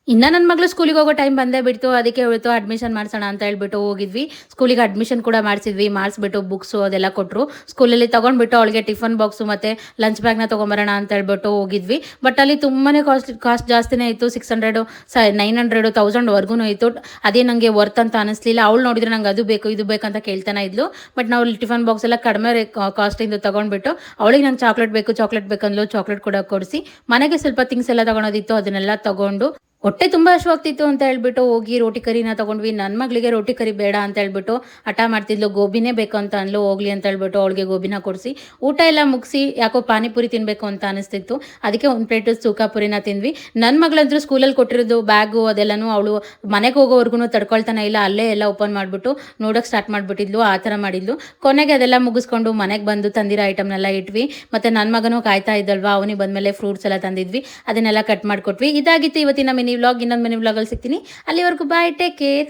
ಇನ್ನು ನನ್ನ ಮಗಳು ಸ್ಕೂಲಿಗೆ ಹೋಗೋ ಟೈಮ್ ಬಂದೇ ಬಿಡ್ತು. ಅದಕ್ಕೆ ಹೇಳ್ತು ಅಡ್ಮಿಷನ್ ಮಾಡ್ಸೋಣ ಅಂತ ಹೇಳ್ಬಿಟ್ಟು ಹೋಗಿದ್ವಿ. ಸ್ಕೂಲಿಗೆ ಅಡ್ಮಿಷನ್ ಕೂಡ ಮಾಡಿಸಿದ್ವಿ. ಮಾಡಿಸ್ಬಿಟ್ಟು ಬುಕ್ಸು ಅದೆಲ್ಲ ಕೊಟ್ಟರು. ಸ್ಕೂಲಲ್ಲಿ ತೊಗೊಂಡ್ಬಿಟ್ಟು ಅವಳಿಗೆ ಟಿಫನ್ ಬಾಕ್ಸು ಮತ್ತು ಲಂಚ್ ಬ್ಯಾಗ್‌ನ ತೊಗೊಂಬರೋಣ ಅಂತ ಹೇಳ್ಬಿಟ್ಟು ಹೋಗಿದ್ವಿ. ಬಟ್ ಅಲ್ಲಿ ತುಂಬಾನೇ ಕಾಸ್ಟ್ ಜಾಸ್ತಿನೇ ಇತ್ತು. 600 900 1000 ಇತ್ತು. ಅದೇ ನನಗೆ ವರ್ತ್ ಅಂತ ಅನಿಸ್ಲಿಲ್ಲ. ಅವಳು ನೋಡಿದ್ರೆ ನಂಗೆ ಅದು ಬೇಕು, ಇದು ಬೇಕಂತ ಕೇಳ್ತಾನೆ ಇದ್ಲು. ಬಟ್ ನಾವು ಟಿಫನ್ ಬಾಕ್ಸ್ ಎಲ್ಲ ಕಡಿಮೆ ಕಾಸ್ಟಿಂದು ತೊಗೊಂಡ್ಬಿಟ್ಟು ಅವಳಿಗೆ ನಂಗೆ ಚಾಕ್ಲೇಟ್ ಬೇಕಂದ್ಲು. ಚಾಕ್ಲೇಟ್ ಕೂಡ ಕೊಡಿಸಿ ಮನೆಗೆ ಸ್ವಲ್ಪ ಥಿಂಗ್ಸ್ ಎಲ್ಲ ತೊಗೊಳೋದಿತ್ತು ಅದನ್ನೆಲ್ಲ ತೊಗೊಂಡು ಹೊಟ್ಟೆ ತುಂಬ ಹಶ್ವಾಗ್ತಿತ್ತು ಅಂತ ಹೇಳ್ಬಿಟ್ಟು ಹೋಗಿ ರೋಟಿ ಕರಿನ ತೊಗೊಂಡ್ವಿ. ನನ್ನ ಮಗಳಿಗೆ ರೋಟಿ ಕರಿ ಬೇಡ ಅಂತ ಹೇಳ್ಬಿಟ್ಟು ಹಠ ಮಾಡ್ತಿದ್ಲು. ಗೋಬಿನೇ ಬೇಕು ಅಂತ ಅಂದ್ಲು. ಹೋಗ್ಲಿ ಅಂತ ಹೇಳ್ಬಿಟ್ಟು ಅವಳಿಗೆ ಗೋಬಿನ ಕೊಡಿಸಿ ಊಟ ಎಲ್ಲ ಮುಗಿಸಿ ಯಾಕೋ ಪಾನಿಪುರಿ ತಿನ್ನಬೇಕು ಅಂತ ಅನಿಸ್ತಿತ್ತು. ಅದಕ್ಕೆ ಒಂದು ಪ್ಲೇಟ್ ಸುಖಾಪುರಿನ ತಿಂದ್ವಿ. ನನ್ನ ಮಗಳಂತೂ ಸ್ಕೂಲಲ್ಲಿ ಕೊಟ್ಟಿರೋದು ಬ್ಯಾಗು ಅದೆಲ್ಲನೂ ಅವಳು ಮನೆಗೆ ಹೋಗೋವರೆಗೂ ತಡ್ಕೊಳ್ತಾನೆ ಇಲ್ಲ. ಅಲ್ಲೇ ಎಲ್ಲ ಓಪನ್ ಮಾಡಿಬಿಟ್ಟು ನೋಡೋಕೆ ಸ್ಟಾರ್ಟ್ ಮಾಡಿಬಿಟ್ಟಿದ್ಲು. ಆ ಥರ ಮಾಡಿದ್ಲು. ಕೊನೆಗೆ ಅದೆಲ್ಲ ಮುಗಿಸ್ಕೊಂಡು ಮನೆಗೆ ಬಂದು ತಂದಿರೋ ಐಟಮ್ನೆಲ್ಲ ಇಟ್ವಿ. ಮತ್ತು ನನ್ನ ಮಗನೂ ಕಾಯ್ತಾ ಇದ್ದಲ್ವಾ, ಅವನಿಗೆ ಬಂದಮೇಲೆ ಫ್ರೂಟ್ಸ್ ಎಲ್ಲ ತಂದಿದ್ವಿ. ಅದನ್ನೆಲ್ಲ ಕಟ್ ಮಾಡಿಕೊಟ್ವಿ. ಇದಾಗಿತ್ತು ಇವತ್ತಿನ ಮಿನಿ ವ್ಲಾಗ್. ಇನ್ನೊಂದು ಮಿನಿ ವ್ಲಾಗಲ್ಲಿ ಸಿಗ್ತೀನಿ. ಅಲ್ಲಿವರೆಗೂ ಬಾಯ್, ಟೇಕ್ ಕೇರ್.